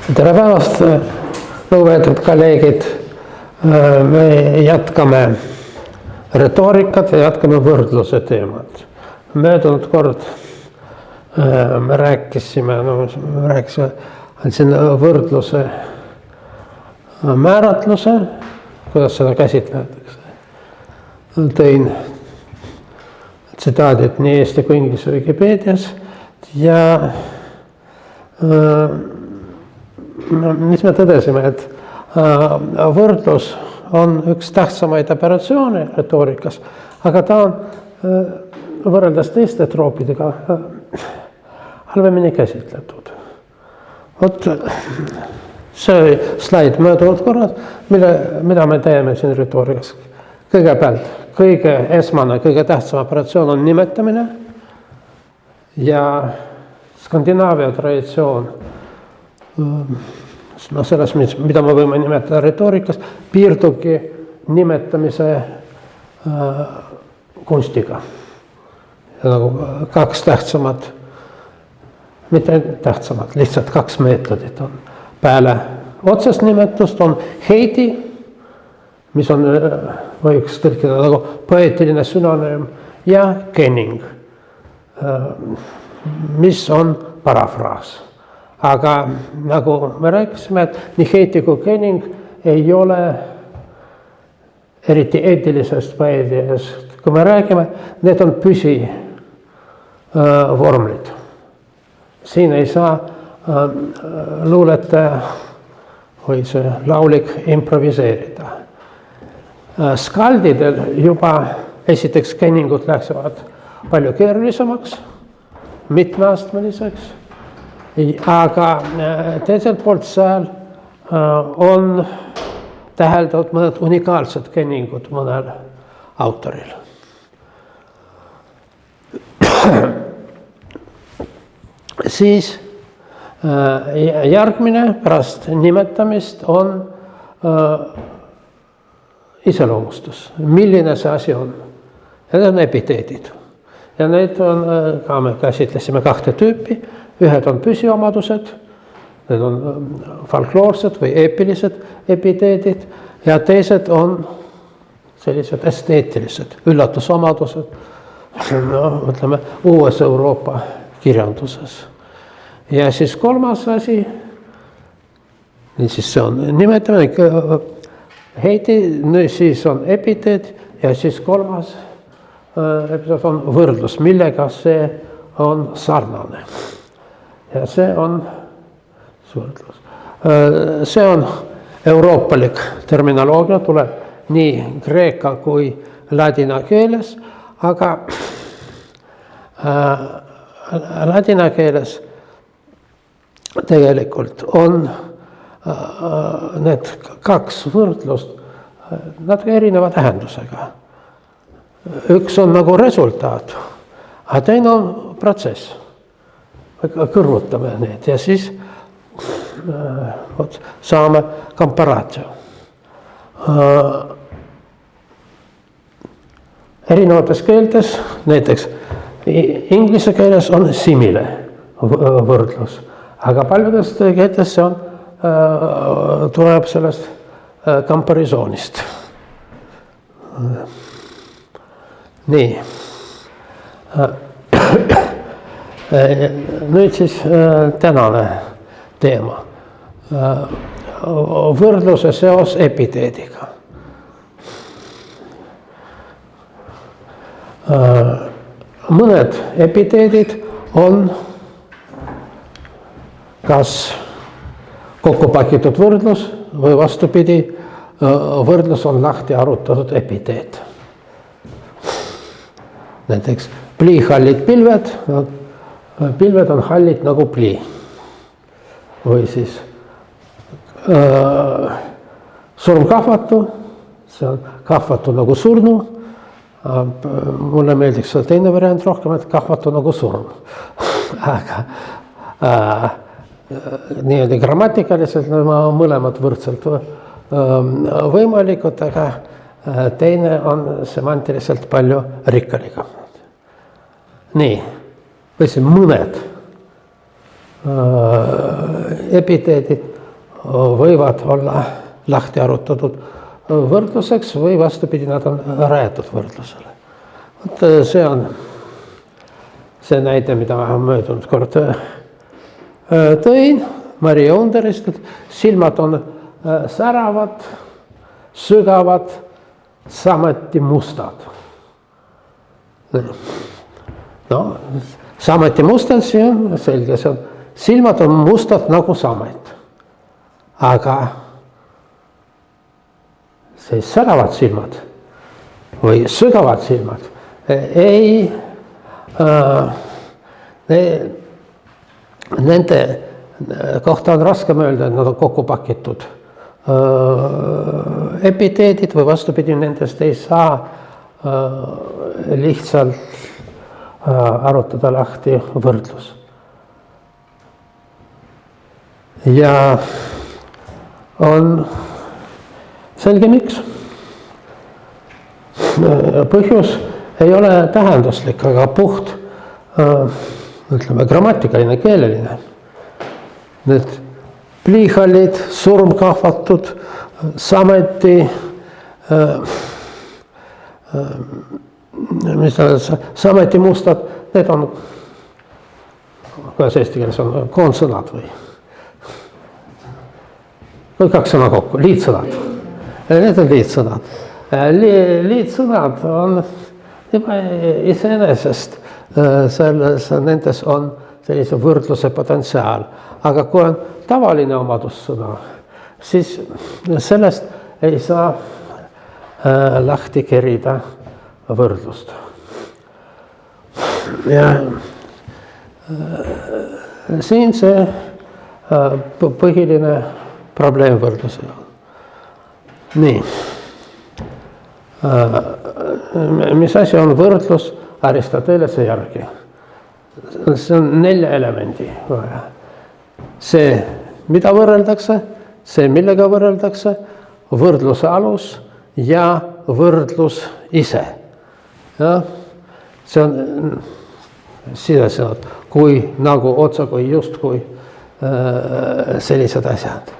Tere päevast, lugupeetud kolleegid. Me jätkame retoorikat ja jätkame võrdluse teemat. Möödunud kord me rääkisime andsin võrdluse määratluse, kuidas seda käsitletakse. Tõin tsitaadid nii eesti kui inglise Wikipedias ja mis me tõdesime, et võrdlus on üks tähtsamaid operatsioone retoorikas, aga ta on võrreldes teiste troopidega halvemini käsitletud. Vot see oli slaid möödunud korrad, mida me teeme siin retoorikas. Kõigepealt, esmane, kõige tähtsam operatsioon on nimetamine ja Skandinaavia traditsioon, selles, mida me võime nimetada retoorikas, piirdubki nimetamise kunstiga. Nagu kaks tähtsamat, mitte tähtsamat, lihtsalt kaks meetodit on. Peale otsest nimetust on Heidi, mis on, võiks tõlkida nagu poeetiline sünonüüm, ja Kenning, mis on parafraas. Aga nagu me rääkisime, et nii Heidi kui Kenning ei ole eriti eetilisest poeediast. Kui me räägime, need on püsivormlid. Siin ei saa luuletaja või see laulik improviseerida. Skaldidel juba esiteks Kenningud läksevad palju keerulisemaks, mitmeastmeliseks, aga teiselt poolt seal on täheldatud mõned unikaalsed Kenningud mõnel autoril. Siis järgmine pärast nimetamist on iseloomustus, milline see asi on. Need on epiteedid. Ja need on, ka me käsitlesime kahte tüüpi, ühed on püsiomadused, need on folkloorsed või eepilised epiteedid ja teised on sellised esteetilised üllatusomadused, ütleme, uues Euroopa kirjanduses. Ja siis kolmas asi, siis see on nimetamine, Heidi, siis on epiteed ja siis kolmas episood on võrdlus, millega see on sarnane. Ja see on võrdlus. See on euroopalik terminoloogia, tuleb nii kreeka kui ladina keeles, aga ladina keeles tegelikult on need kaks võrdlust natuke erineva tähendusega. Üks on nagu resultaat, aga teine on protsess. Kõrvutame need ja siis saame komparaatio. Erinevates keeltes, näiteks inglise keeles on simile võrdlus, aga paljudes keeltes see on tuleb sellest komparisoonist. Nii. Nüüd siis tänane teema. Võrdluse seos epiteediga. Mõned epiteedid on kas kokku pakitud võrdlus või vastupidi, võrdlus on lahti arutatud epiteet. Näiteks pliihallid pilved, pilved on hallid nagu plii. Või siis surmkahvatu, see on kahvatu nagu surnu. Mulle meeldiks see teine variant rohkem, et kahvatu nagu surm. Aga nii grammatikaliselt mõlemad võrdselt võimalikud, aga teine on semantiliselt palju rikkalikum. Nii, või see mõned epiteedid võivad olla lahti arutatud võrdluseks või vastupidi, nad on rajatud võrdlusele. Vot see on see näide, mida ma möödunud kord tõin Maria Underist, et silmad on säravad, sügavad, samuti mustad. No, samuti mustad, see on selge, see on, silmad on mustad nagu samet. Aga see säravad silmad või sügavad silmad nende kohta on raskem öelda, et nad on kokku pakitud epiteedid või vastupidi, nendest ei saa lihtsalt arutada lahti võrdlus. Ja on selge miks. Põhjus ei ole tähenduslik, aga puht, ütleme, grammatikaline, keeleline. Need pliihallid, surmkahvatud, samuti samuti mustad, need on, kuidas eesti keeles on, koonsõnad või kaks sõna kokku, liitsõnad. Need on liitsõnad. Liitsõnad on juba iseenesest, nendes on sellise võrdluse potentsiaal. Aga kui on tavaline omadussõna, siis sellest ei saa lahti kerida võrdlust. Ja siin see põhiline probleem võrdlusega. Nii. Mis asi on võrdlus Aristotelese järgi? See on 4 elemendi vaja. See, mida võrreldakse, see, millega võrreldakse, võrdluse alus ja võrdlus ise. Ja, see on sidesõnad, kui, nagu, otsa, kui, just, kui sellised asjad.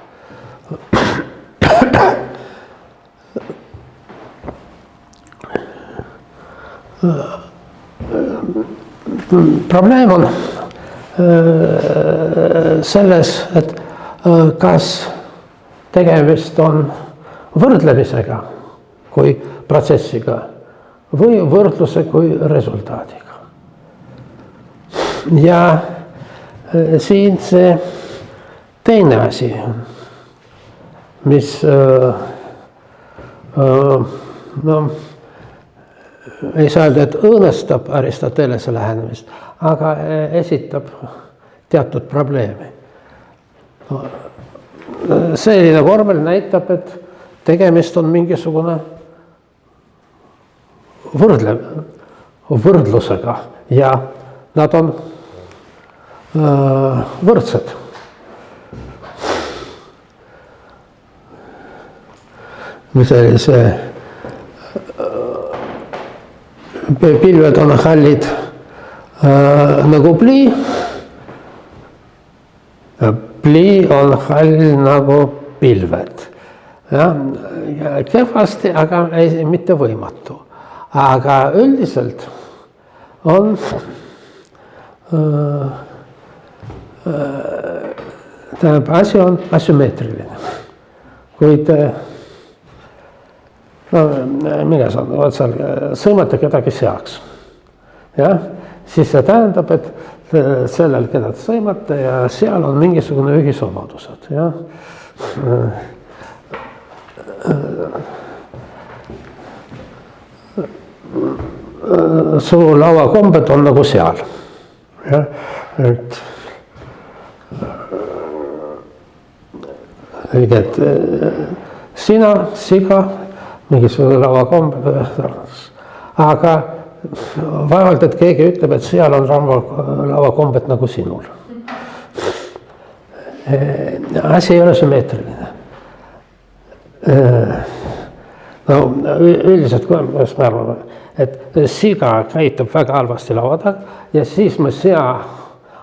Probleem on selles, et kas tegemist on võrdlemisega kui protsessiga või võrdluse kui resultaadiga. Ja siin see teine asi, mis ei saa öelda, et õõnestab Aristotelese lähenemist, aga esitab teatud probleemi. Selline vormel näitab, et tegemist on mingisugune võrdlusega ja nad on võrdsed. Mis oli see? Pilved on hallid nagu plii. Plii on hall nagu pilved. Ja, kehvasti, aga mitte võimatu. Aga üldiselt on asi on asümmeetriline. Kuid mine saan, seal sõimata kedagi seaks. Ja? Siis see tähendab, et sellel, keda sõimata ja seal on mingisugune ühisomadused. Ja? Su lauakombed on nagu seal. Ja? Et sina, siga, mingisugune lauakombed, aga vaevalt, et keegi ütleb, et seal on lauakombed nagu sinul. Asi ei ole sümmeetriline. No, üldiselt, kuidas me arvame, et siga käitub väga halvasti laua taga ja siis me sea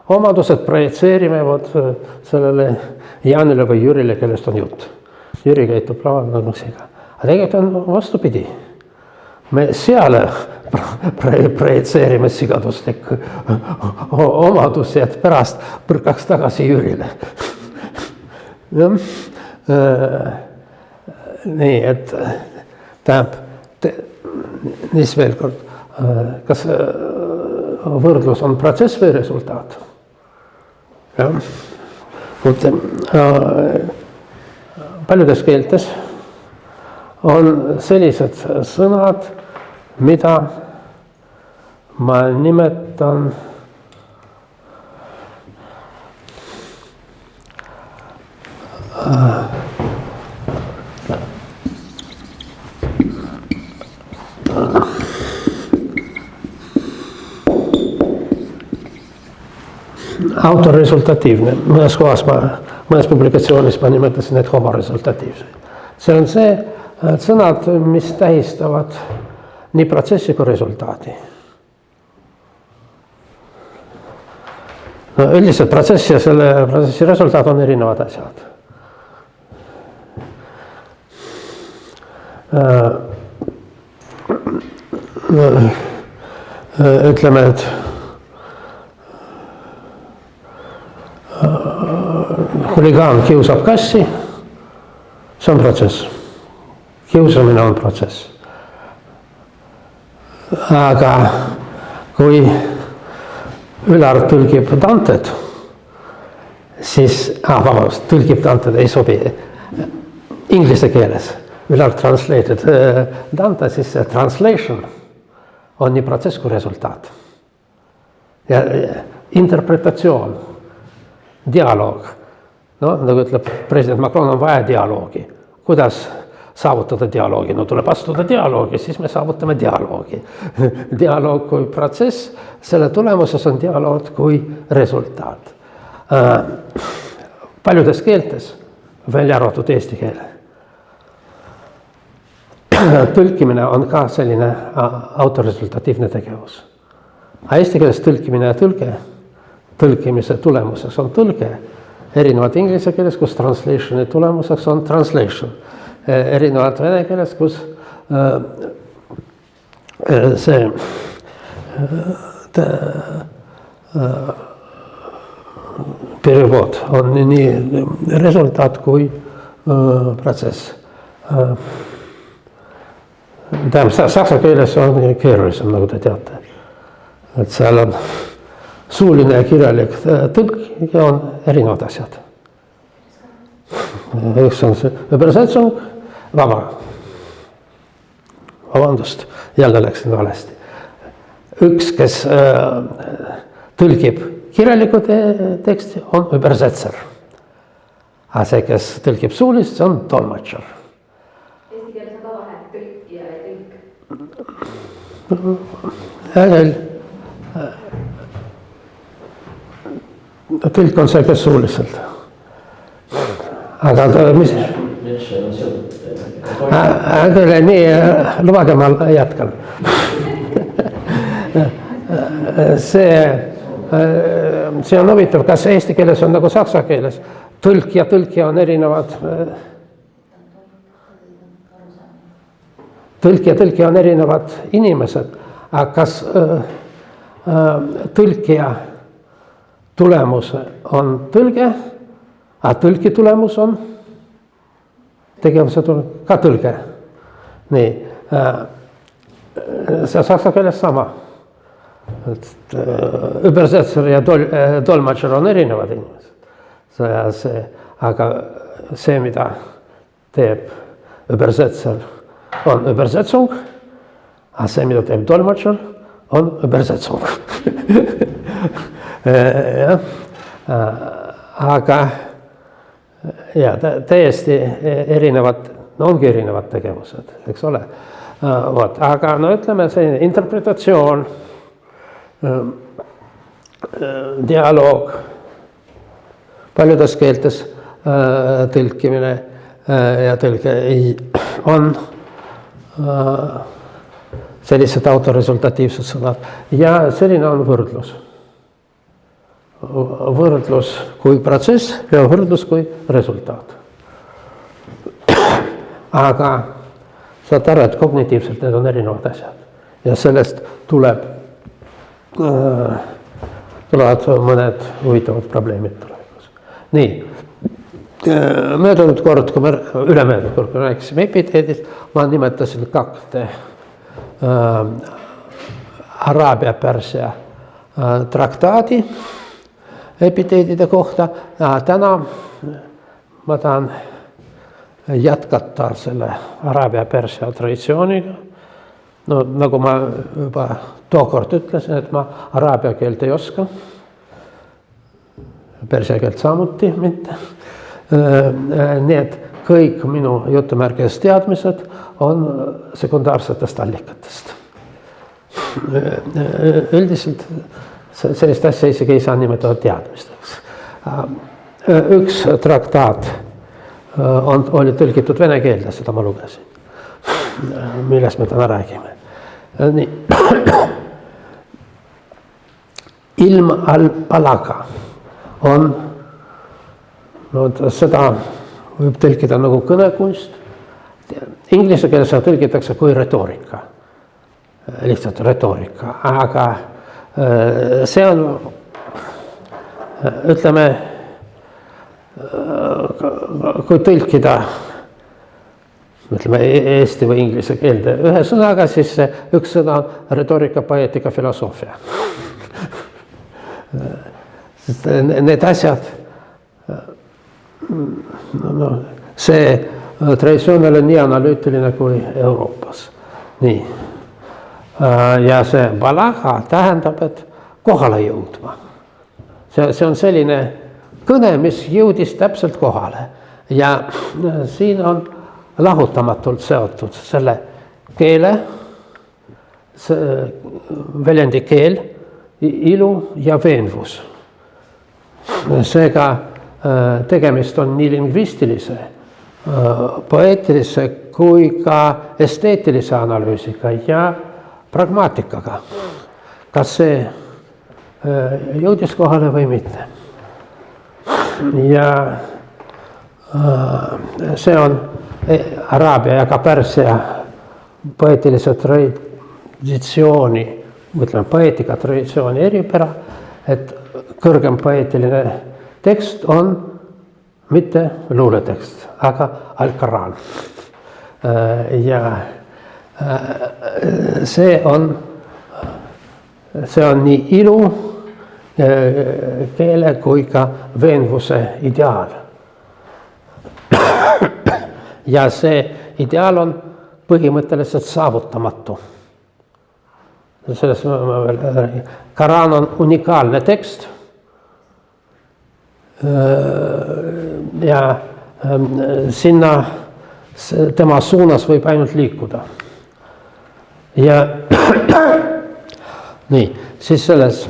omadused projitseerime sellele Jaanile või Jürile, kellest on jutt. Jüri käitub laval nagu siga. Aga tegelikult on vastupidi. Me seal projitseerime sigaduslikku omadusi, et pärast põrkaks tagasi Jürile. Nii, et tähendab, niis veel kord, kas võrdlus on protsess või resultaat? Jah. Paljudes keeltes on sellised sõnad, mida ma nimetan autoresultatiivne. Mõnes publikatsioonis ma nimetasin need homoresultatiivseid. See on see sõnad, mis tähistavad nii protsessi kui resultaadi. No, üldiselt protsess ja selle protsessi resultaat on erinevad asjad. Ütleme, et huligaan kiusab kassi, see on protsess. Kiusamine on protsess. Aga kui Ülar tõlgib Dantet, siis, tõlgib Dantet ei sobi inglise keeles. Ülar translated Dante, siis see translation on nii protsess kui resultaat. Ja interpretatsioon, dialoog. No, nagu ütleb president Macron, on vaja dialoogi. Kuidas saavutada dialoogi? No tuleb astuda dialoogi, siis me saavutame dialoogi. Dialoog kui protsess, selle tulemuses on dialoog kui resultaat. Paljudes keeltes, välja arvatud eesti keele, tõlkimine on ka selline autoresultatiivne tegevus. Aga eesti keeles tõlkimine ja tõlkimise tulemuseks on tõlge, erinevad inglise keeles, kus translationi tulemuseks on translation. Erinevad vene keeles, kus see periood on nii resultaat kui protsess. Saksa keeles on keerulisem, nagu te teate. Et seal on suuline ja kirjalik tõlk ja on erinevad asjad. Üks on see übersetzung, vabandust, jälle läksin valesti. Üks, kes tõlgib kirjalikku teksti, on übersetzer. Aga see, kes tõlgib suulist, see on tolmatšer. Eesti keeles on ka vahe tõlk ja tõlk. Tõlk on see, kes suuliselt. Aga mis? Küll nii, lubage ma jätkan. See on huvitav, kas eesti keeles on nagu saksa keeles. Tõlk ja tõlkija on erinevad. Tõlk ja tõlkija on erinevad inimesed. Aga kas tõlkija tulemus on tõlge, aga tõlki tulemus on tegevuse ka tõlge. Nii, see saksa keeles sama. Übersetzer ja tolmatšer on erinevad inimesed. Aga see, mida teeb übersetzer, on übersetzung, aga see, mida teeb tolmatšer, on übersetzung. Aga ja täiesti erinevad, ongi erinevad tegevused, eks ole. Aga no ütleme, see interpretatsioon, dialoog, paljudes keeltes tõlkimine ja tõlge on sellised autoresultatiivsed sõnad ja selline on võrdlus. võrdlus kui protsess ja võrdlus kui resultaat. Aga saad aru, et kognitiivselt need on erinevad asjad ja sellest tulevad mõned huvitavad probleemid tulevikus. Nii, ülemöödunud kord, kui me rääkisime epiteedist, ma nimetasin 2 Araabia-Pärsia traktaadi epiteedide kohta. Täna ma tahan jätkata selle Araabia-Pärsia traditsiooniga. No, nagu ma juba tookord ütlesin, et ma araabia keelt ei oska, persia keelt samuti mitte. Nii et kõik minu jutumärkides teadmised on sekundaarsetest allikatest. Üldiselt sellist asja isegi ei saa nimetada teadmisteks. Üks traktaat oli tõlgitud vene keelde, seda ma lugesin, millest me täna räägime. Nii. Ilm al-Balaga on, seda võib tõlkida nagu kõnekunst. Inglise keeles seda tõlgitakse kui retoorika, lihtsalt retoorika, aga see on, ütleme, kui tõlkida eesti või inglise keelde ühe sõnaga, siis üks sõna on retoorika, poeetika, filosoofia. Need asjad, see traditsioon oli nii analüütiline kui Euroopas. Nii. Ja see balaga tähendab, et kohale jõudma. See on selline kõne, mis jõudis täpselt kohale. Ja siin on lahutamatult seotud selle keele, väljendi keel, ilu ja veenvus. Seega tegemist on nii lingvistilise, poeetilise kui ka esteetilise analüüsiga ja pragmaatikaga. Kas see jõudis kohale või mitte? Ja see on Araabia ja ka Pärsia poeetilise traditsiooni, mõtleme poeetika traditsiooni eripära, et kõrgem poeetiline tekst on mitte luuletekst, aga al-Quran. Ja see on nii ilu, keele kui ka veenvuse ideaal. Ja see ideaal on põhimõtteliselt saavutamatu. Selles ma veel räägin. Koran on unikaalne tekst ja sinna tema suunas võib ainult liikuda. Ja nii, siis selles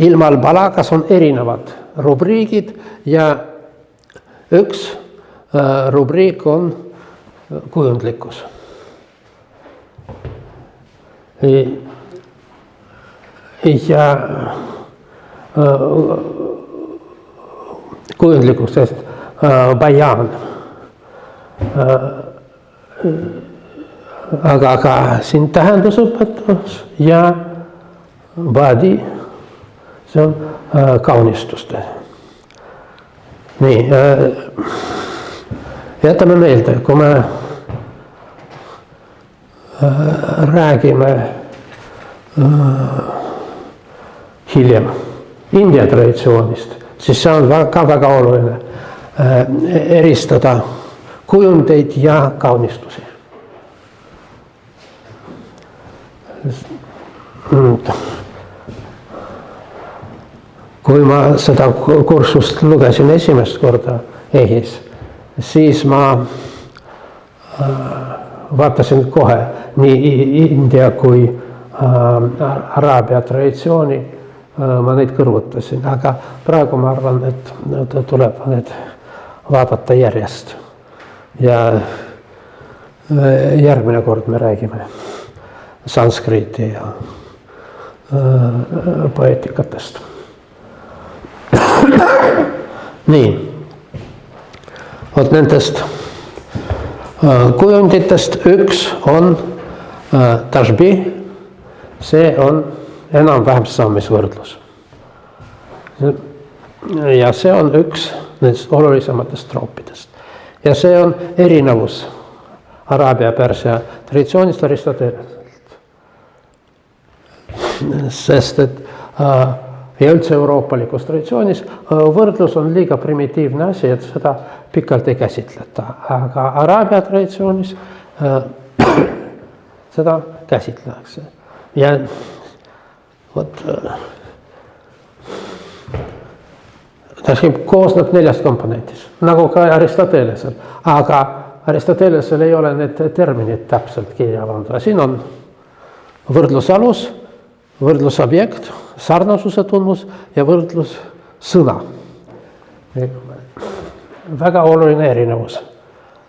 ilm al-Balagas on erinevad rubriigid ja üks rubriik on kujundlikkus. Ja kujundlikkus, sest bajan, aga ka siin tähendusõpetus ja badi, see on kaunistuste. Nii, jätame meelde, kui me räägime hiljem India traditsioonist, siis see on väga oluline eristada kujundeid ja kaunistusi. Kui ma seda kursust lugesin esimest korda EHIs, siis ma vaatasin kohe nii India kui Araabia traditsiooni, ma neid kõrvutasin, aga praegu ma arvan, et tuleb need vaadata järjest. Ja järgmine kord me räägime sanskriti ja poeetikatest. nii, vot nendest kujunditest üks on Tashbi, see on enam-vähem saamisvõrdlus. Ja see on üks nendest olulisematest troopidest. Ja see on erinevus Araabia ja Pärsia traditsioonist Aristotelest. Sest et ja üldse euroopalikus traditsioonis võrdlus on liiga primitiivne asi, et seda pikalt ei käsitleta. Aga Araabia traditsioonis seda käsitletakse. Ja vot ta koosneb 4 komponentist, nagu ka Aristotelesel. Aga Aristotelesel ei ole need terminid täpselt kirja pandud. Siin on võrdlusalus, võrdlusobjekt, sarnasuse tunnus ja võrdlussõna. Väga oluline erinevus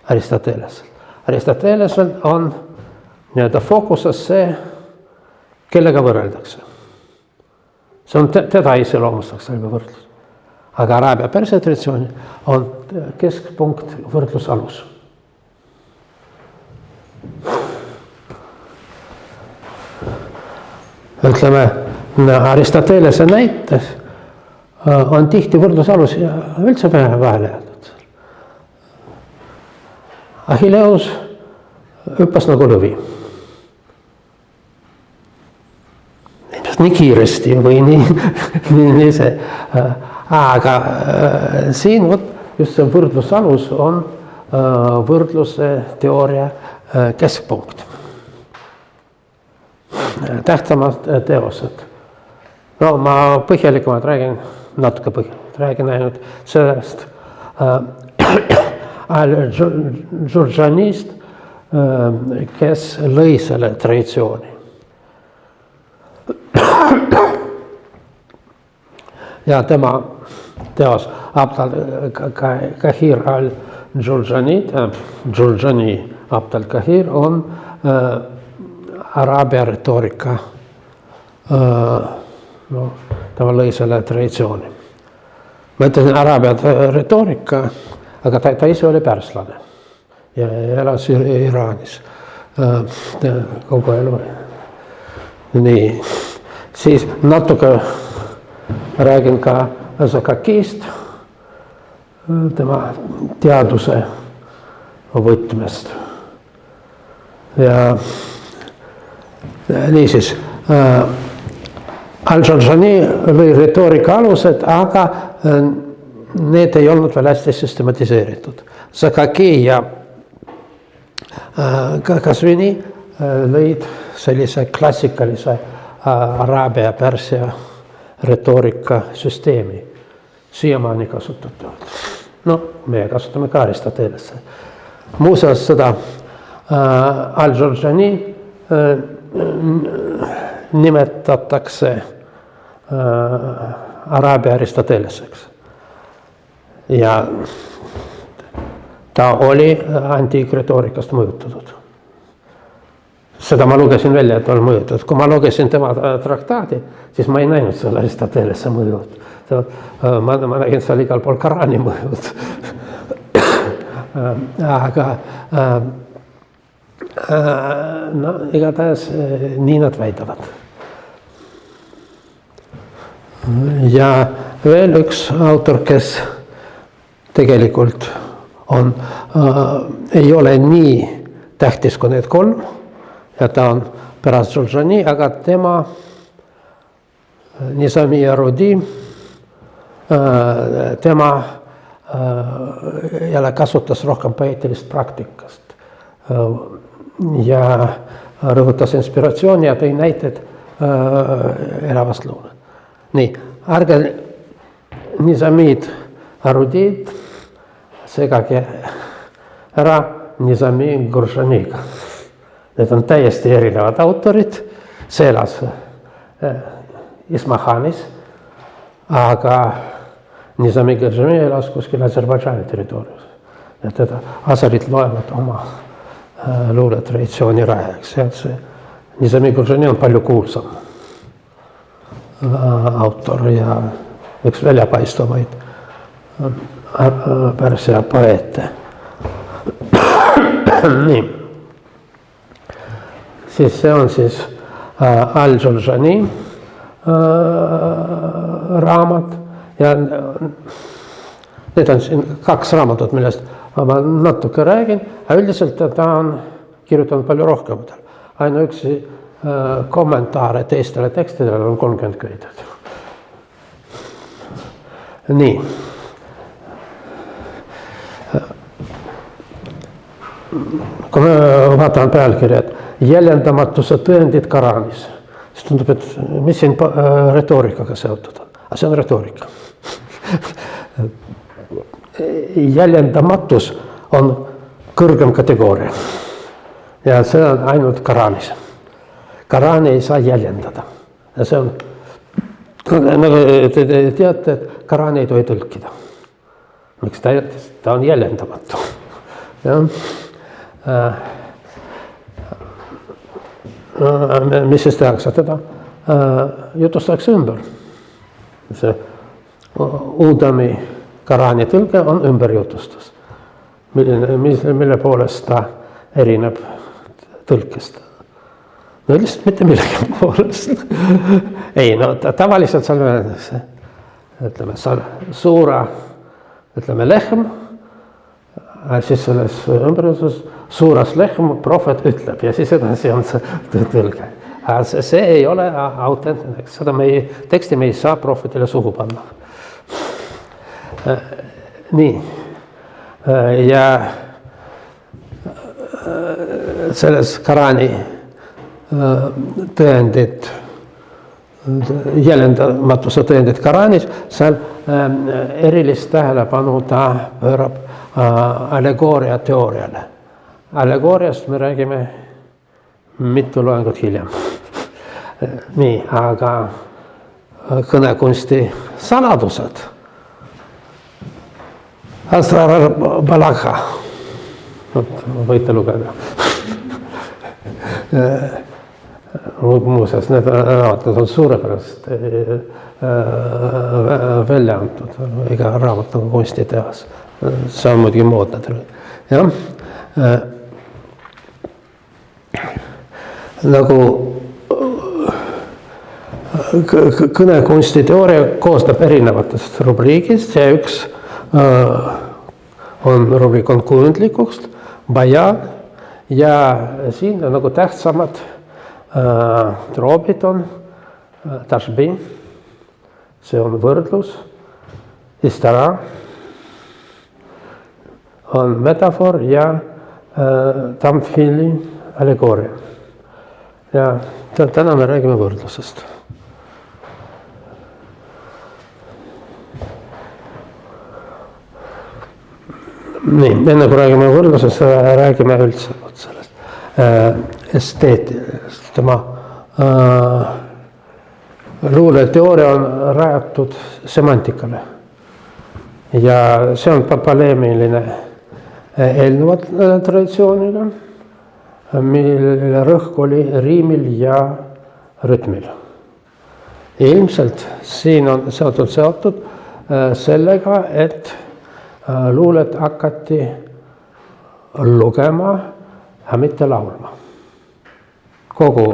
Aristotelesel. Aristotelesel on nii-öelda fookuses see, kellega võrreldakse. See on teda iseloomustakse võrdlus. Aga Araabia Pärsia traditsiooni on keskpunkt võrdlusalus. Ütleme, Aristotelese näites on tihti võrdlusalus ja üldse vahele jäetud. Achilleus hüppas nagu lõvi. Nii kiiresti või nii see. Aga siin just see võrdlusalus on võrdluse teooria keskpunkt. Tähtsamad teosed. No ma põhjalikumalt räägin, natuke põhjalikumalt räägin ainult sellest Al-Jurjanist, kes lõi selle traditsiooni. Ja tema teos Abd al-Kahir al-Jurjani, Jurjani Abd al-Kahir on Araabia retoorika, tema lõi selle traditsiooni. Ma ütlesin Araabia retoorika, aga ta ise oli pärslane ja elas Iraanis kogu elu. Nii, siis natuke räägin ka Zakakist, tema teaduse võtmest. Ja niisiis, Al-Jurjani lõi retoorika alused, aga need ei olnud veel hästi süstematiseeritud. Zakaki ja Kasvini lõid sellise klassikalise Araabia ja Pärsia retoorika süsteemi. Siiamaani kasutatud. No, meie kasutame ka Aristotelesse. Muuseas seda Al-Jurjani nimetatakse Araabia Aristoteleseks. Ja ta oli antiikretoorikast mõjutatud. Seda ma lugesin välja, et on mõjutatud. Kui ma lugesin tema traktaadi, siis ma ei näinud selle Aristotelesse mõjut. Ma nägin seal igal pool Korani mõjut. Aga no, igatahes nii nad väidavad. Ja veel üks autor, kes tegelikult ei ole nii tähtis kui need 3 ja ta on pärast Jurjani, aga tema Nizami Yarudi, tema jälle kasutas rohkem poeetilist praktikast ja rõhutas inspiratsiooni ja tõi näited elavast luule. Nii, ärge Nizamid Yarudid segage ära Nizami Jurjaniga. Need on täiesti erinevad autorid, see elas Ismahanis, aga Nizami Jurjani elas kuskil Aserbaidžaani territooriumis. Ja teda asarid loevad oma luuletraditsiooni rajaks. Nizami Jurjani on palju kuulsam autor ja üks väljapaistvamaid Pärsia poeete. Nii. Siis see on siis Al-Jurjani raamat ja need on siin 2 raamatut, millest ma natuke räägin, aga üldiselt ta on kirjutanud palju rohkem. Ainuüksi kommentaare teistele tekstidele on 30 köidet. Nii. Kui me vaatame pealkirjad, jäljendamatuse tõendid Koraanis, siis tundub, et mis siin retoorikaga seotud on. Aga see on retoorika. Jäljendamatus on kõrgem kategooria ja see on ainult Koraanis. Koraani ei saa jäljendada. Ja see on, nagu te teate, et Koraani ei tohi tõlkida. Miks ta on jäljendamatu? Ja. Mis siis tehakse teda? Jutustatakse ümber. See Udami Koraani tõlge on ümberjutustus, mille poolest ta erineb tõlkest. No lihtsalt mitte millegi poolest. Ei, no tavaliselt seal öeldakse, ütleme, suura, ütleme, lehm, siis selles ümberjutustus suuras lehm, prohvet ütleb ja siis edasi on see tõlge. See ei ole autentne, seda teksti me ei saa prohvetile suhu panna. Nii. Ja selles Koraani tõendid, jäljendamatuse tõendid Koraanis, seal erilist tähelepanu ta pöörab allegooria teooriale. Allegooriast me räägime mitu loengut hiljem. Nii, aga kõnekunsti saladused. Asrar al-Balagha. Võite lugeda. Muuseas, need raamatud on suurepärast välja antud. Iga raamat on kunstitehas. See on muidugi moodne. Jah. Nagu kõnekunsti teooria koostab erinevatest rubriigist ja üks rubriik on kujundlikust, bajan ja siin nagu tähtsamad troobid on tashbih, see on võrdlus, istara on metafoor ja tamthili allegooria. Ja täna me räägime võrdlusest. Nii, enne kui räägime võrdlusest, räägime üldse sellest esteetilist. Tema luuleteooria on rajatud semantikale ja see on poleemiline eelnevat traditsiooniga, mille rõhk oli riimil ja rütmil. Ilmselt siin on seotud sellega, et luulet hakati lugema ja mitte laulma. Kogu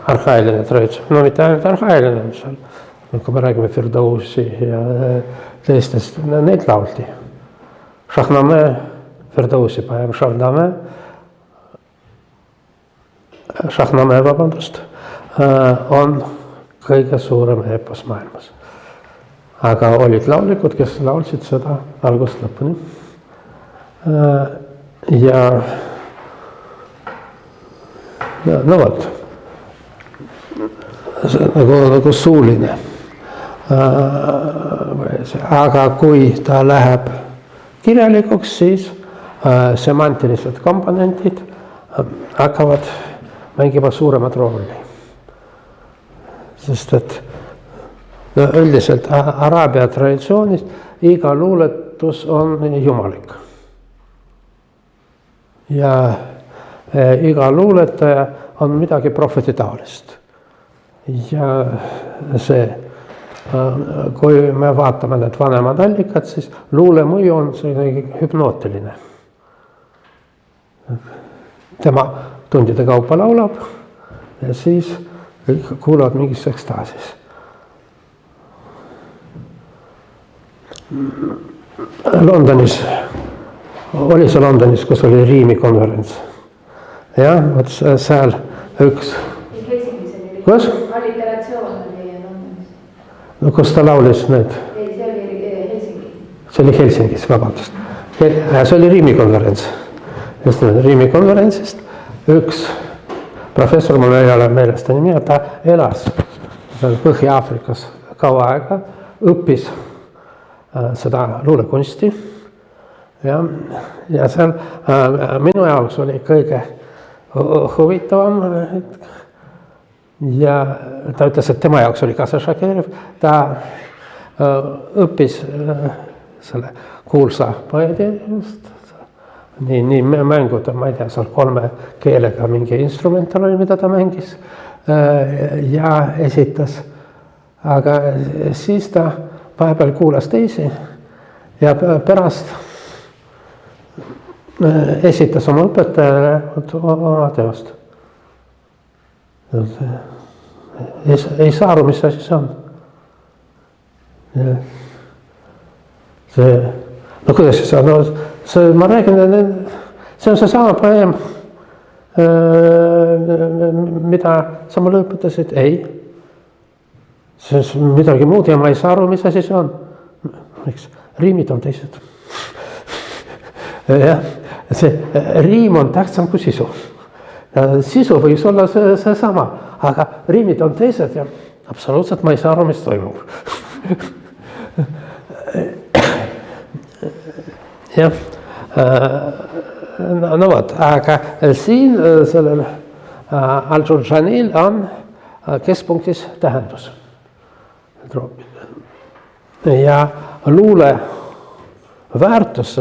arhailine traditsioon, no mitte ainult arhailine, kui me räägime Firdausi ja teistest, neid lauldi. Shahnameh, Firdausi päev, Shahnameh, on kõige suurem epos maailmas. Aga olid laulikud, kes laulsid seda algust lõpuni. Ja no vot, nagu suuline. Aga kui ta läheb kirjalikuks, siis semantilised komponentid hakkavad mängima suuremat rolli. Sest et üldiselt araabia traditsioonis iga luuletus on jumalik. Ja iga luuletaja on midagi prohvetitaolist. ja see, kui me vaatame need vanemad allikad, siis luule mõju on selline hüpnootiline. Tema tundide kaupa laulab ja siis kõik kuulavad mingis ekstaasis. Londonis, oli see Londonis, kus oli Riimi konverents. Jah, vot seal üks. Helsingis oli. Kus? Alliteratsioon oli Londonis. No kus ta laulis need? Ei, see oli Helsingi. See oli Helsingis, vabandust. See oli Riimi konverents. Just nüüd Riimi konverentsist üks professor, mul ei ole meelest ta nimi, ta elas Põhja-Aafrikas kaua aega, õppis seda luulekunsti ja seal minu jaoks oli kõige huvitavam ja ta ütles, et tema jaoks oli ka see šokeeriv, ta õppis selle kuulsa poeedi just nii mängud, ma ei tea, seal 3 keelega mingi instrumental oli, mida ta mängis ja esitas, aga siis ta vahepeal kuulas teisi ja pärast esitas oma õpetajale oma teost. Ei saa aru, mis asi see on. No kuidas see on? No, ma räägin, see on seesama poeem, mida sa mulle õpetasid. Ei. See on midagi muud ja ma ei saa aru, mis asi see on. Miks? Riimid on teised. Ja, see riim on tähtsam kui sisu. Sisu võiks olla see sama, aga riimid on teised ja absoluutselt ma ei saa aru, mis toimub. Jah, no vot, aga siin sellel Al-Jurjanil on keskpunktis tähendus. Ja luule väärtus,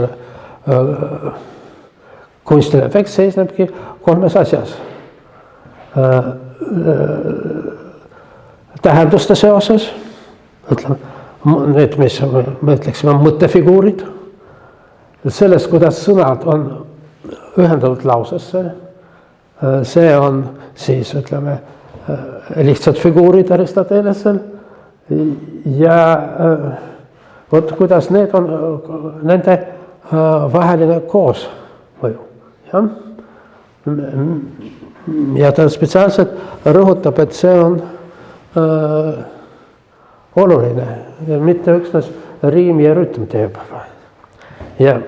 kunstiline efekt seisnebki 3 asjas. Tähenduste seoses, need, mis me ütleksime mõttefiguurid, sellest, kuidas sõnad on ühendatud lausesse, see on siis, ütleme, lihtsad figuurid Aristotelesel ja vot kuidas need on, nende vaheline koosmõju. Ja ta spetsiaalselt rõhutab, et see on oluline, mitte üksnes riim ja rütm teeb. Ja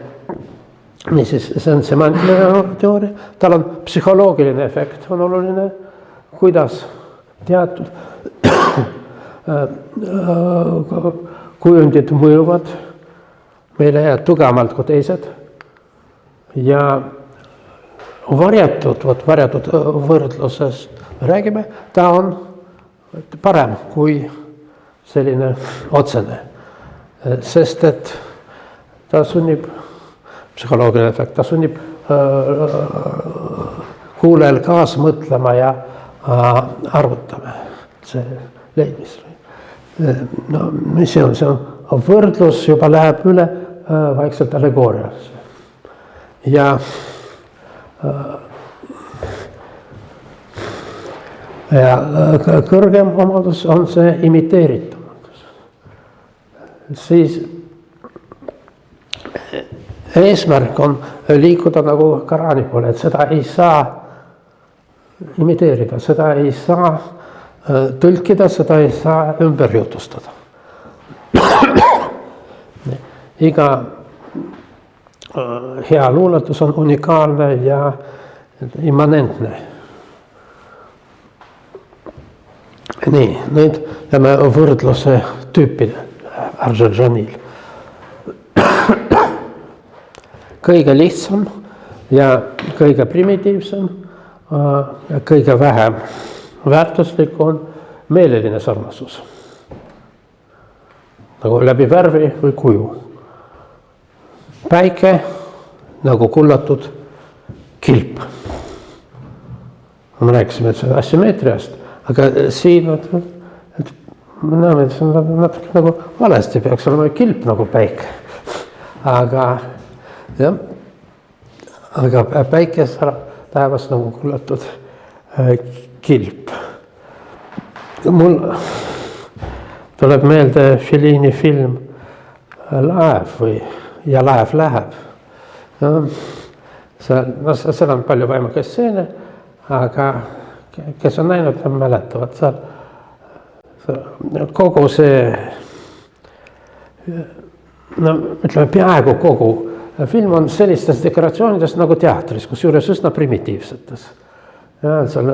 niisiis, see on semantiline teooria, tal on psühholoogiline efekt, on oluline, kuidas teatud kujundid mõjuvad meile tugevamalt kui teised ja varjatud võrdlusest räägime, ta on parem kui selline otsene, sest et ta sunnib, psühholoogiline efekt, ta sunnib kuulajal kaasmõtlema ja arvutama see leidmis. No mis see on, võrdlus juba läheb üle vaikselt allegooriasse. Ja kõrgem omadus on see imiteeritamatus. Siis eesmärk on liikuda nagu Korani poole, et seda ei saa imiteerida, seda ei saa tõlkida, seda ei saa ümber jutustada. Iga hea luuletus on unikaalne ja immanentne. Nii, nüüd jääme võrdluse tüüpide Al-Jurjanil. Kõige lihtsam ja kõige primitiivsem ja kõige vähem väärtuslik on meeleline sarnasus. Nagu läbi värvi või kuju. Päike nagu kullatud kilp. Me rääkisime asümmeetriast, aga siin, et me näeme, et see on natuke nagu valesti, peaks olema kilp nagu päike. Aga jah, aga päike saab taevas nagu kullatud kilp. Mul tuleb meelde Fellini film Laev ja laev läheb. Seal on palju võimekaid stseene, aga kes on näinud, mäletavad seal kogu see, no ütleme peaaegu kogu film on sellistest dekoratsioonidest nagu teatris, kus juures üsna primitiivsetes. Ja seal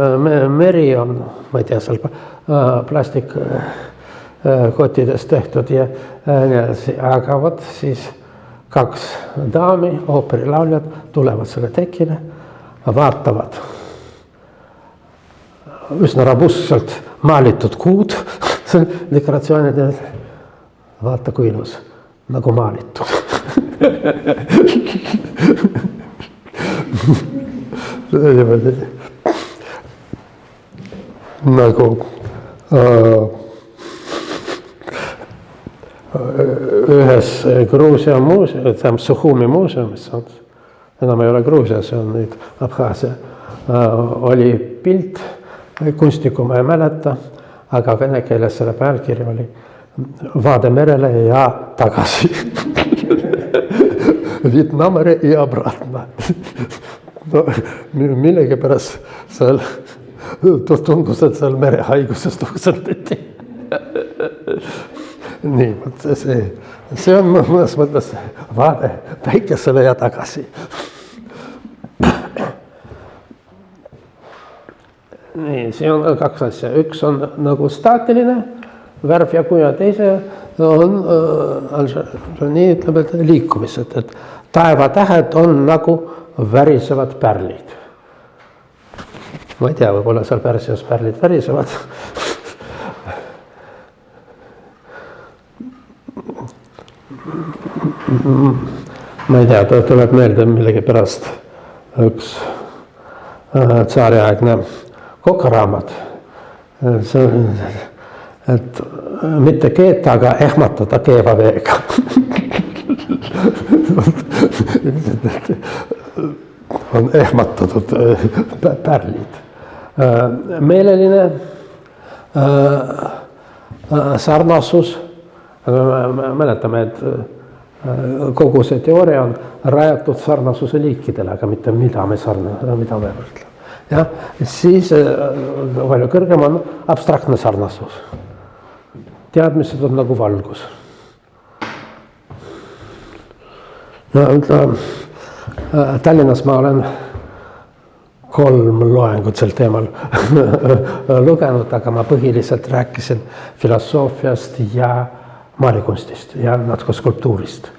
meri on, ma ei tea, seal plastikkottidest tehtud ja aga vot siis 2 daami, ooperilauljad tulevad selle tekile, vaatavad üsna robustselt maalitud kuud, dekoratsioonid, vaata kui ilus, nagu maalitud. Nagu ühes Gruusia muuseum, Suhumi muuseumis, enam ei ole Gruusia, see on nüüd Abhaasia, oli pilt, kunstnikku ma ei mäleta, aga vene keeles selle pealkiri oli vaade merele ja tagasi. Vietnamere ja obratno. No, millegi pärast seal tundus, et seal merehaigusest oksendati. Nii, see on mõnes mõttes vaade päikesele ja tagasi. Nii, siin on 2 asja. Üks on nagu staatiline värv ja kuja, teise on nii ütleb, et liikumised, et taevatähed on nagu värisevad pärlid. Ma ei tea, võib-olla seal Pärsias pärlid värisevad. Ma ei tea, tuleb meelde millegi pärast üks tsaariaegne kokaraamat. Et mitte keeta, aga ehmatada keeva veega. On ehmatatud pärlid. Meeleline sarnasus. Mäletame, et kogu see teooria on rajatud sarnasuse liikidele, aga mitte mida me võrdleme. Ja siis palju kõrgem on abstraktne sarnasus. Teadmised on nagu valgus. Tallinnas ma olen 3 loengut sel teemal lugenud, aga ma põhiliselt rääkisin filosoofiast ja maalikunstist ja natuke skulptuurist,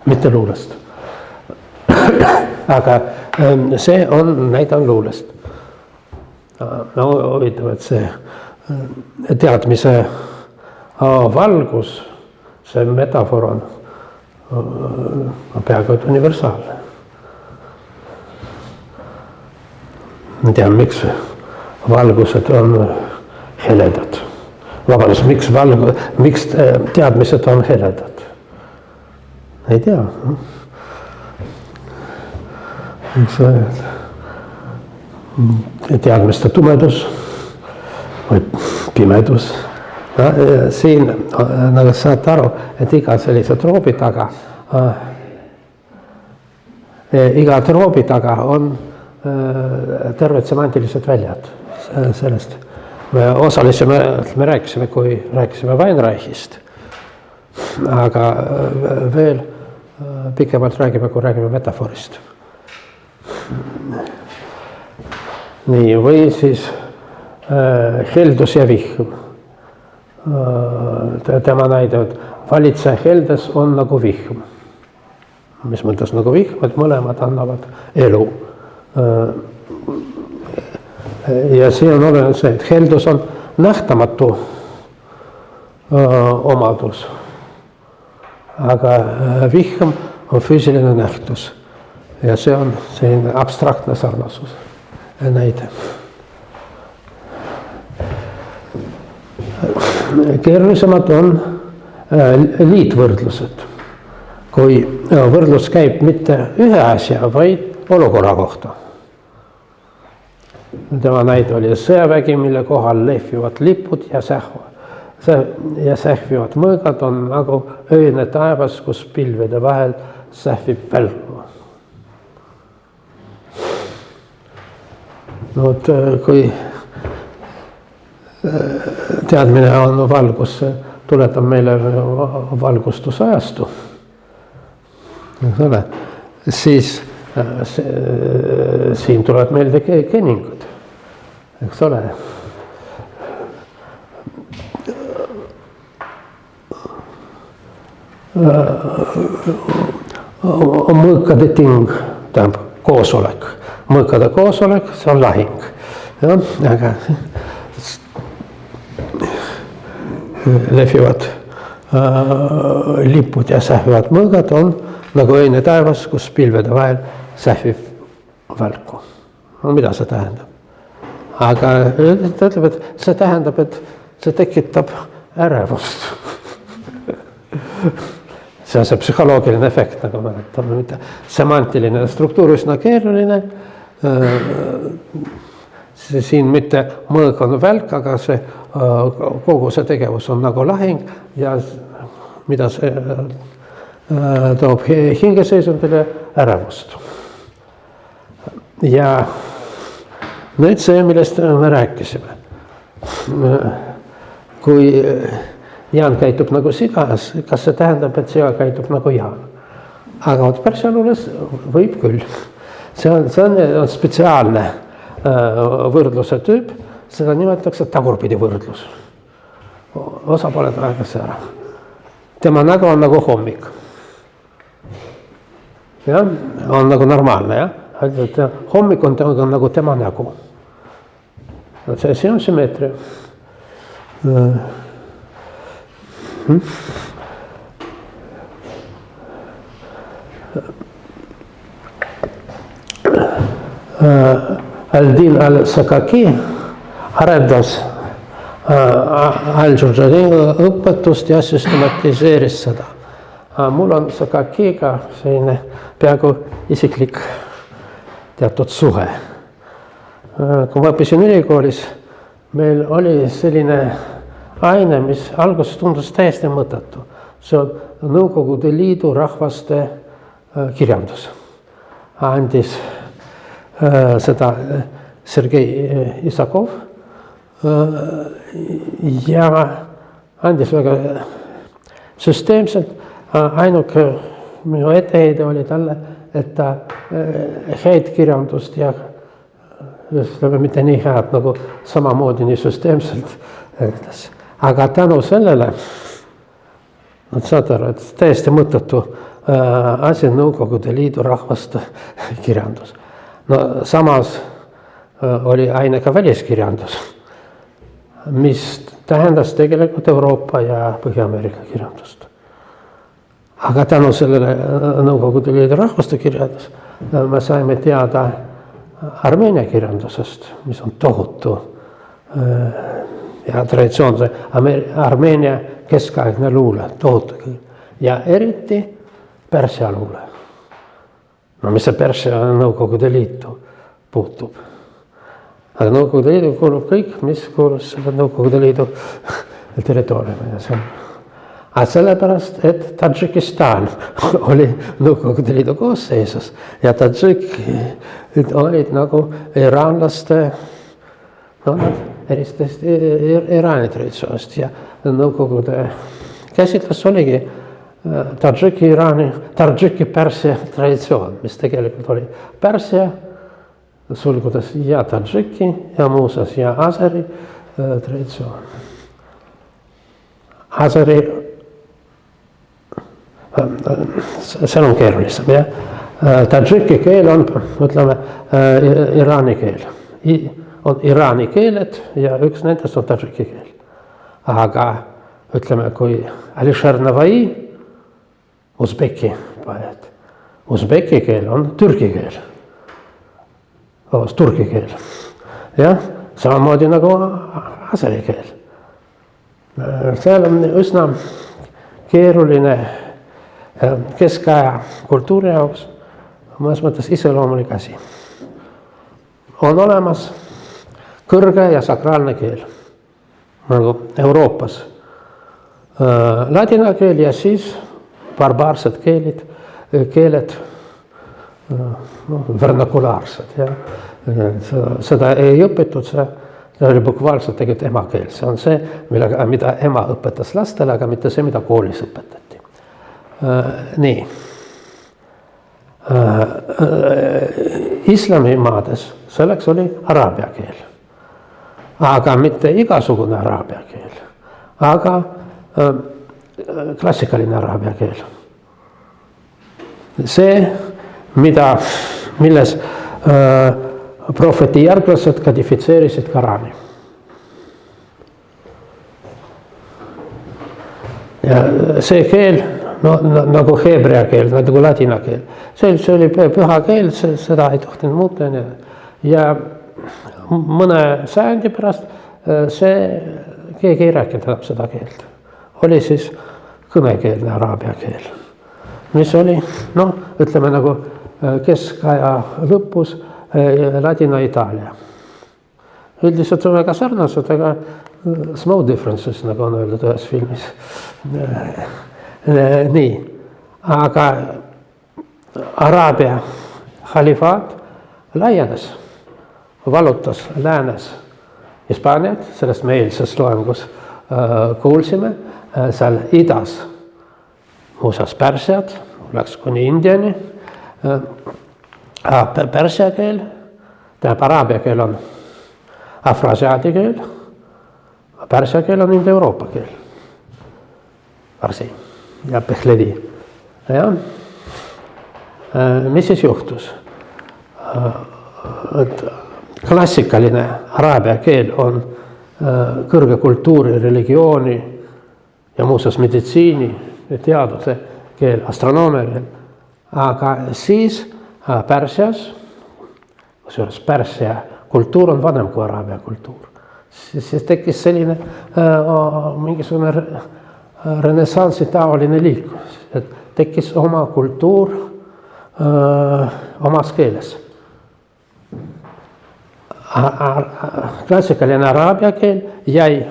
mitte luulest. Aga see on näidan luulest. No huvitav, et see teadmise valgus, see metafoor on peaaegu et universaalne. Ma tean, miks valgused on heledad. Vabandust, miks teadmised on heledad? Ei tea. Teadmiste tumedus või pimedus. Siin nagu saad aru, et iga troobi taga on terved semantilised väljad sellest. Me rääkisime, kui rääkisime Weinreichist, aga veel pikemalt räägime, kui räägime metaforist. Nii, või siis heldus ja vihm. Tema näide, et valitseja heldes on nagu vihm. Mis mõttes nagu vihm, et mõlemad annavad elu. Ja siin on oluline see, et heldus on nähtamatu omadus, aga vihm on füüsiline nähtus ja see on selline abstraktne sarnasus näide. keerulisemad on liitvõrdlused, kui võrdlus käib mitte ühe asja, vaid olukorra kohta. Tema näide oli sõjavägi, mille kohal lehvivad lipud ja sähvivad mõõgad on nagu öine taevas, kus pilvede vahel sähvib välku. No, kui teadmine on valgus, tuletab meile valgustusajastu, siis siin tuleb meelde keningud, eks ole. Mõõkade ting, tähendab koosolek, mõõkade koosolek, see on lahing. Ja, aga lehvivad lipud ja sähvivad mõõgad on nagu öine taevas, kus pilvede vahel sähvib välku. No, mida see tähendab? Aga ta ütleb, et see tähendab, et see tekitab ärevust. See on see psühholoogiline efekt, nagu mäletame, mitte semantiline struktuur üsna keeruline. Siin mitte mõõg on välk, aga kogu see tegevus on nagu lahing ja mida see toob hingeseisundile ärevust. Ja nüüd see, millest me rääkisime. Kui Jaan käitub nagu siga, kas see tähendab, et siga käitub nagu Jaan? Aga persialules võib küll. See on spetsiaalne võrdluse tüüp, seda nimetatakse tagurpidi võrdlus. Osapooled aegas ära. Tema nägu on nagu hommik. Ja, on nagu normaalne, ja? Hommik on nagu tema nägu. See on sümmeetria. Al-Din al-Sakaki arendas Al-Jurjani õpetust ja süstematiseeris seda. Mul on Sakakiga selline peaaegu isiklik teatud suhe. Kui ma õppisin ülikoolis, meil oli selline aine, mis alguses tundus täiesti mõttetu. See on Nõukogude Liidu rahvaste kirjandus. Andis seda Sergei Isakov ja andis väga süsteemselt. Ainuke minu etteheide oli talle, et ta häid kirjandust ja mitte nii head nagu samamoodi nii süsteemselt ütles. Aga tänu sellele, saad aru, et täiesti mõttetu asi Nõukogude Liidu rahvaste kirjandus. No samas oli aine ka väliskirjandus, mis tähendas tegelikult Euroopa ja Põhja-Ameerika kirjandust. Aga tänu sellele Nõukogude Liidu rahvaste kirjandus me saime teada Armeenia kirjandusest, mis on tohutu ja traditsioonse Armeenia keskaegne luule, tohutu ja eriti Persia luule. No mis see Persia Nõukogude Liitu puutub? Aga Nõukogude Liidu kuulub kõik, mis kuulus selle Nõukogude Liidu territooriumi. Aga sellepärast, et Tadžikistan oli Nõukogude Liidu koosseisus ja tadžikid olid nagu iraanlaste, no nad eristasid Iraani traditsioonist ja Nõukogude käsitlus oligi Tadžiki-Persia traditsioon, mis tegelikult oli Persia, sulgudes ja Tadžiki ja muuseas ja Aseri traditsioon. Aseri, see on keerulisem, jah. Tadžiki keel on, ütleme, iraani keel. On iraani keeled ja üks nendest on tadžiki keel. Aga ütleme, kui Alisher Navai, usbeki poeet. Usbeki keel on türgi keel. Turgi keel. Jah, samamoodi nagu aseri keel. seal on üsna keeruline keskaja kultuuri jaoks mõnes mõttes iseloomulik asi. On olemas kõrge ja sakraalne keel, nagu Euroopas. Ladina keel ja siis barbaarsed keeled, vernakulaarsed. Ja. Seda ei õpitud, see oli bukvaalselt tegelikult emakeel. See on see, mida ema õpetas lastele, aga mitte see, mida koolis õpetati. Nii. Islamimaades selleks oli araabia keel. Aga mitte igasugune araabia keel, aga klassikaline araabia keel. See, milles prohveti järglased kodifitseerisid Korani. Ja see keel, nagu heebrea keel, nagu ladina keel, see oli püha keel, seda ei tohtinud muuta. Ja mõne sajandi pärast keegi ei rääkinud enam seda keelt. Oli siis kõnekeelne araabia keel, mis oli, ütleme nagu keskaja lõpus Ladina-Itaalia. Üldiselt on väga sarnased, aga small differences, nagu on öeldud ühes filmis. Nii, aga araabia halifaat laienes, valutas läänes Hispaaniat, sellest me eilses loengus kuulsime, seal idas muuseas Pärsiat, läks kuni Indiani. Pärsia keel, tähendab araabia keel on afroasiaadi keel, pärsia keel on Inde-Euroopa keel. Farsi ja Pehlevi. Ja. Mis siis juhtus? Klassikaline araabia keel on kõrge kultuuri, religiooni ja muuseas meditsiini, teaduse keel, astronoomia keel. Aga siis Pärsias, kusjuures Pärsia kultuur on vanem kui araabia kultuur. Siis tekkis selline mingisugune renessansi taoline liiklus, et tekkis oma kultuur omas keeles. Klassikaline araabia keel jäi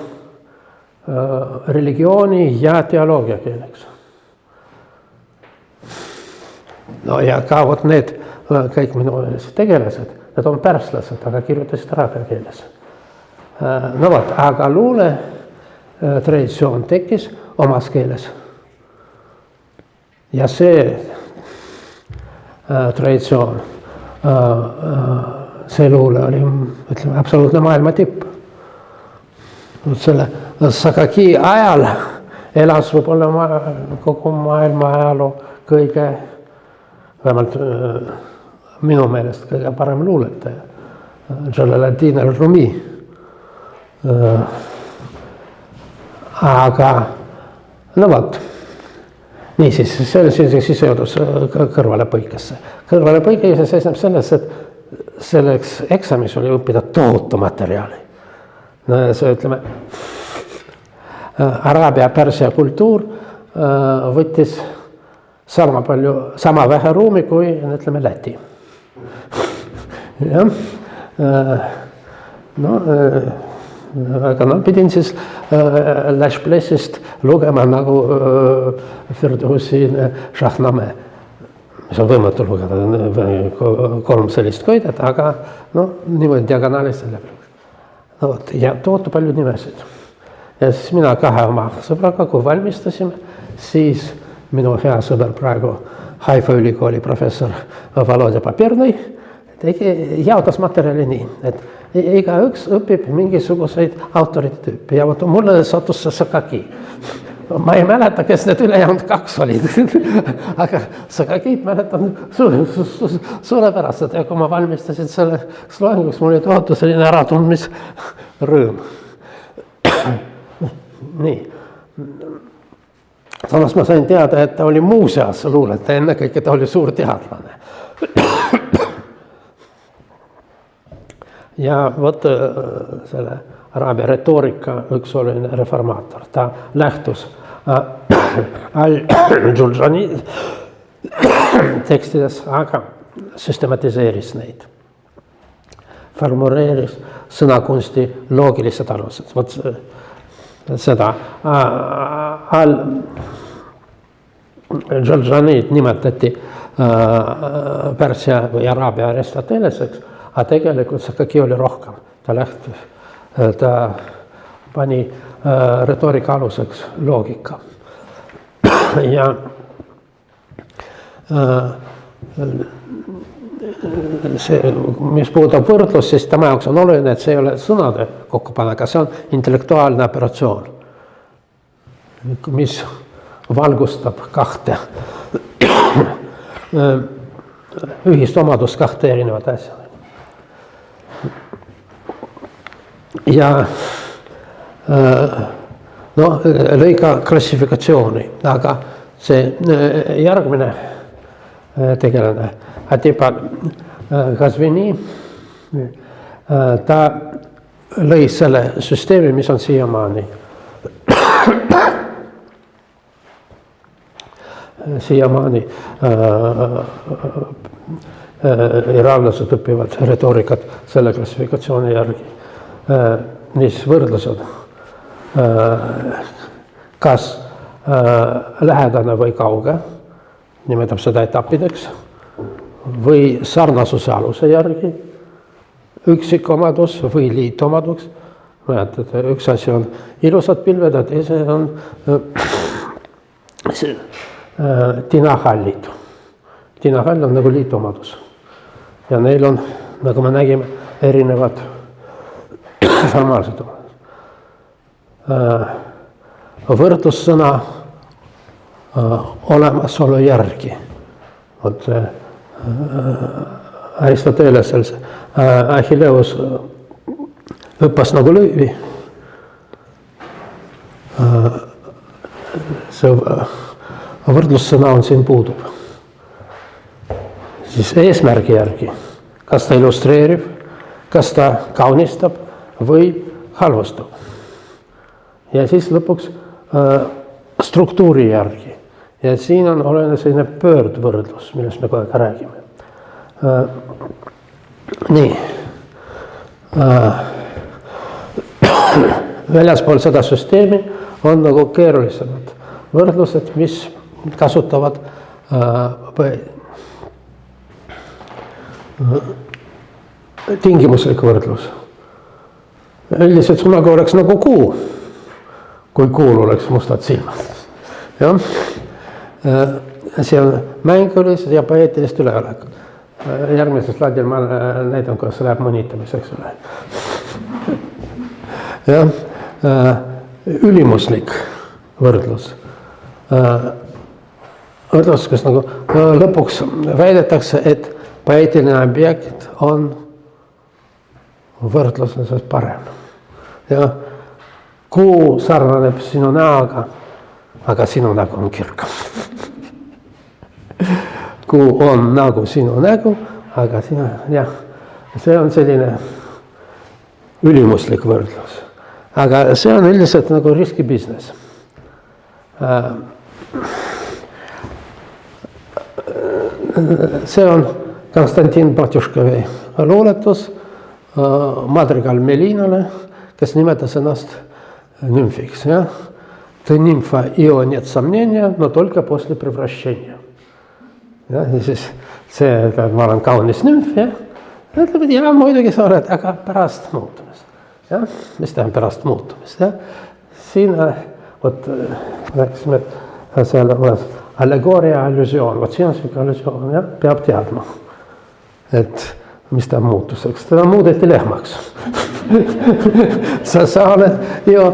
religiooni ja teoloogia keeleks. No ja ka vot need kõik minu tegelased, need on pärslased, aga kirjutasid araabia keeles. No vot, aga luule traditsioon tekkis omas keeles. Ja see traditsioon, see luule oli, ütleme, absoluutne maailma tipp. Selle Sakaki ajal elas võib-olla kogu maailma ajaloo kõige, vähemalt minu meelest kõige parem luuletaja, Jalaluddin al-Rumi. Aga no vot, niisiis, see oli sissejuhatus kõrvalepõikesse. Kõrvalepõike seisneb selles, et selleks eksamis oli õppida tohutu materjali. No see, ütleme, araabia pärsia kultuur võttis sama vähe ruumi kui, ütleme, Läti. Jah, aga pidin siis Läšplesist lugema nagu Firdausi Šahname, mis on võimatu lugeda, 3 sellist köidet, aga niimoodi diagonaalis selle peale. No vot, ja tohutu palju nimesid. Ja siis mina 2 oma sõbraga, kui valmistasime, siis minu hea sõber praegu Haifa ülikooli professor Volodja Papirnõi jaotas materjali nii, et igaüks õpib mingisuguseid autorite tüüpi ja mulle sattus see Sakaki. Ma ei mäleta, kes need ülejäänud 2 olid, aga Sakakit mäletan suurepärast, ja kui ma valmistasin selleks loenguks, mul oli tohutu selline äratundmisrõõm. Nii. Samas ma sain teada, et ta oli muuseas luuletaja, ennekõike ta oli suur teadlane. Ja vot selle araabia retoorika üks oluline reformaator, ta lähtus al-Juljani tekstides, aga süstematiseeris neid. Formuleeris sõnakunsti loogilised alused. Vot seda al-Juljanit nimetati Pärsia või Araabia Aristoteleseks, aga tegelikult see ikkagi oli rohkem. Ta pani retoorika aluseks loogika. Ja see, mis puudutab võrdlust, siis tema jaoks on oluline, et see ei ole sõnade kokkupanna, aga see on intellektuaalne operatsioon, mis valgustab kahte ühist omadust, kahte erinevat asja. Ja lõi ka klassifikatsiooni, aga see järgmine tegelane, Atibal Ghazvini, ta lõi selle süsteemi, mis on siiamaani. Siiamaani iraanlased õpivad retoorikat selle klassifikatsiooni järgi, mis võrdlused kas lähedane või kauge, nimetab seda etappideks, või sarnasuse aluse järgi, üksikomadus või liitomadus. Mäletate, üks asi on ilusad pilved, ja teise on tinahallid. Tinahall on nagu liitomadus. Ja neil on, nagu me nägime, erinevad formaalsed omadused. Võrdlussõna olemasolu järgi. Vot Aristotelesel Achilleus hüppas nagu lõivi. See võrdlussõna on siin puudub. Siis eesmärgi järgi, kas ta illustreerib, kas ta kaunistab või halvustab. Ja siis lõpuks struktuuri järgi. Ja siin on oluline selline pöördvõrdlus, millest me kogu aeg räägime. Nii. Väljaspool seda süsteemi on nagu keerulisemad võrdlused, mis kasutavad tingimuslik võrdlus. Üldiselt sunaga oleks nagu kuu, kui kuul oleks mustad silmad. Ja? See on mängulised ja poeetilist üleolekut. Järgmisel slaidil ma näitan, kuidas see läheb mõnitamiseks üle. Ja? Ülimuslik võrdlus. Võrdlus, kus nagu lõpuks väidetakse, et poeetiline objekt on võrdluses parem. Ja kuu sarnaneb sinu näoga, aga sinu nägu on kirkam. Kuu on nagu sinu nägu, aga sinu, jah, see on selline ülimuslik võrdlus. Aga see on üldiselt nagu riski business. See on Konstantin Batjuškovi luuletus madrigal Melinale, kes nimetas ennast nymfiks. Ja? Ты нимфа, ее нет сомнения, но только после превращения. Ja, siis see, et ma olen kaunis nümf, ja ütleb, et jah, muidugi sa oled, aga pärast muutumist. Ja? Mis tähendab pärast muutumist? Ja? Siin, rääkisime, et seal on allegooria allusioon, vot siin on selline allusioon, ja? Peab teadma, et mis ta muutuseks, teda muudeti lehmaks. Sa oled ju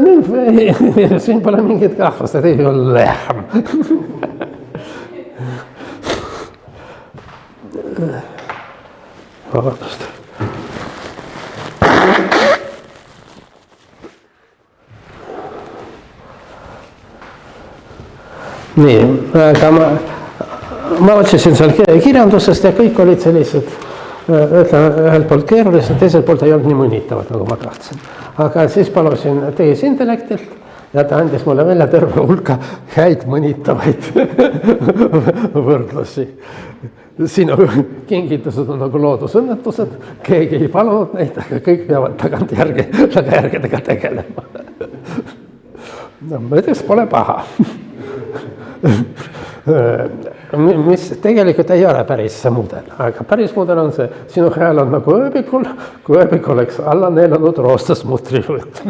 nümf, siin pole mingit kahtlust, et ei ole lehm. Vabandust. Nii, aga ma otsisin seal kirjandusest ja kõik olid sellised ütleme ühelt poolt keerulised, teiselt poolt ei olnud nii mõnitavad, nagu ma tahtsin. Aga siis palusin tehisintellektilt ja ta andis mulle välja terve hulka häid mõnitavaid võrdlusi. Sinu kingitused on nagu loodusõnnetused, keegi ei palunud neid, aga kõik peavad tagajärgedega tegelema. No, ma ütleks, pole paha. Mis tegelikult ei ole päris see mudel, aga päris mudel on see, sinu hääl on nagu ööbikul, kui ööbik oleks alla neelanud roostes mutrirõõt.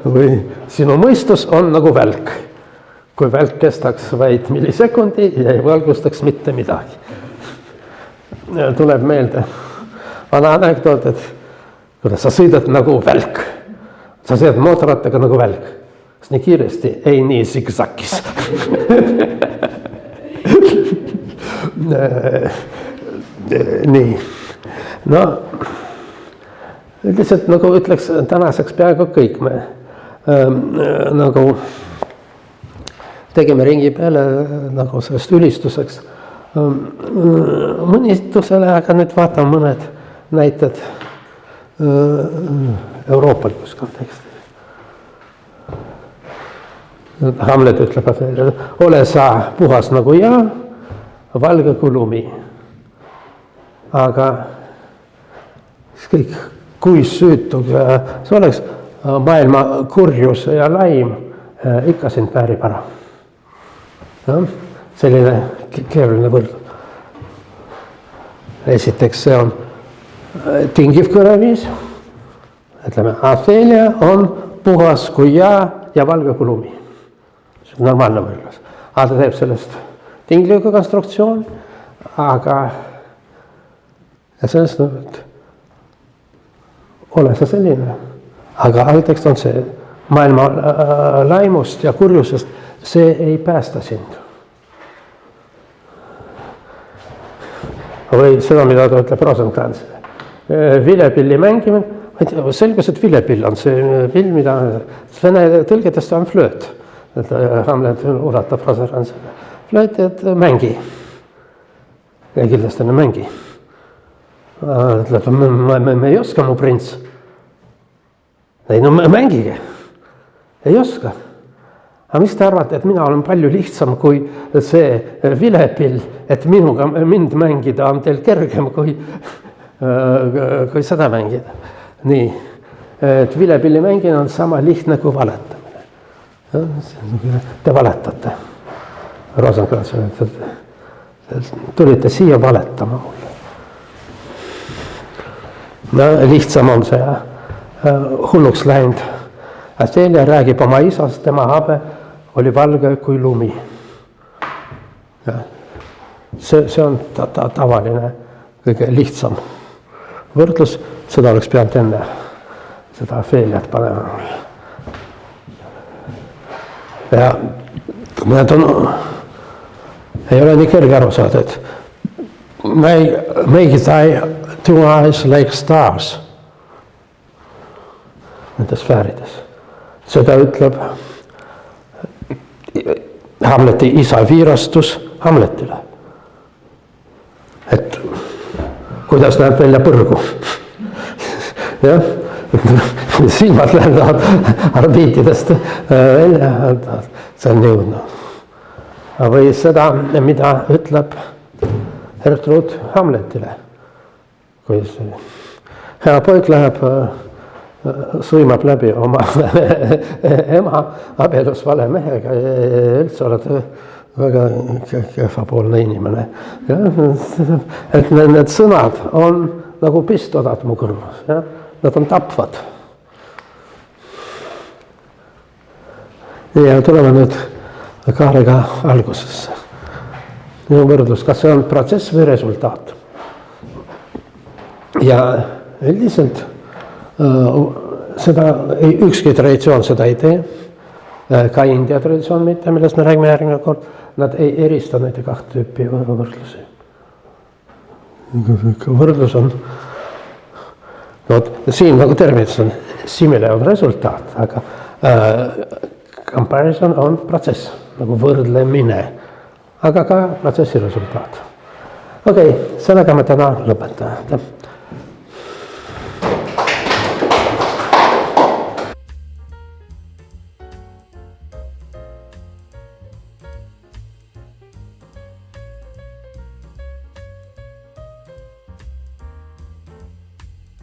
Või sinu mõistus on nagu välk. Kui välk kestaks vaid millisekundi ja ei valgustaks mitte midagi. Tuleb meelde vana anekdoot, et kuidas sa sõidad nagu välk. Sa sõidad mootorrattaga nagu välk. Kas nii kiiresti? Ei nii zigzagis. Nii. No, lihtsalt nagu ütleks tänaseks peaaegu kõik me nagu tegime ringi peale nagu sellest ülistuseks mõnistusele, aga nüüd vaatame mõned näited euroopalikus kontekstis. Hamlet ütleb, et ole sa puhas nagu jää, valge kui lumi. Aga kõik, kui süütu see oleks, maailma kurjus ja laim ikka sind väärib ära. No, selline keeruline võrdlus. Esiteks see on tingiv kõneviis. Ütleme, Athelia on puhas kui jää ja valge kui lumi. See on normaalne võrdlus. Aga ta teeb sellest tingliku konstruktsiooni, aga sellest ole sa selline. Aga altekst on see maailma laimust ja kurjusest, see ei päästa sind. Või seda, mida ta ütleb Rosenkrantz. Vilepilli mängimine, selgus, et vilepill on see pill, mida vene tõlgedest on flööt. Hamlet ulatab Rosenkrantzile. Flööt, et mängi. Ja kindlasti on mängi. Ütleb, me ei oska, mu prints. Ei, no mängige. Ei oska. Aga mis te arvate, et mina olen palju lihtsam kui see vilepill, et mind mängida on teil kergem kui seda mängida. Nii, et vilepilli mängina on sama lihtne kui valetamine. Te valetate. Rosenkrantz, tulite siia valetama mulle. No, lihtsam on see hulluks läinud. Athelia räägib oma isast, tema habe oli valge kui lumi. Ja. See on tavaline, kõige lihtsam võrdlus, seda oleks pealt enne seda Atheliat panema. Ja need on, ei ole nii kerge aru saada, et make thy two eyes like stars nendes sfäärides. Seda ütleb Hamleti isa viirastus Hamletile. Et kuidas näeb välja põrgu. Ja, silmad lähevad orbiitidest välja, see on jõudnud. Või seda, mida ütleb Gertrud Hamletile. Kui see hea poeg läheb suimab läbi oma ema abielus vale mehega ja üldse oled väga kehvapoolne inimene. Ja, et need sõnad on nagu pistodad mu kõrvas. Ja? Nad on tapvad. Ja tuleme nüüd Kaarega algusesse. Minu võrdlus, kas see on protsess või resultaat? Ja üldiselt seda ükski traditsioon seda ei tee, ka India traditsioon mitte, millest me räägime järgmine kord, nad ei erista neid kaht tüüpi võrdlusi. Võrdlus on, siin nagu terminis on simile on resultaat, aga comparison on protsess, nagu võrdlemine aga ka protsessi resultaat. Okei, sellega me täna lõpetame.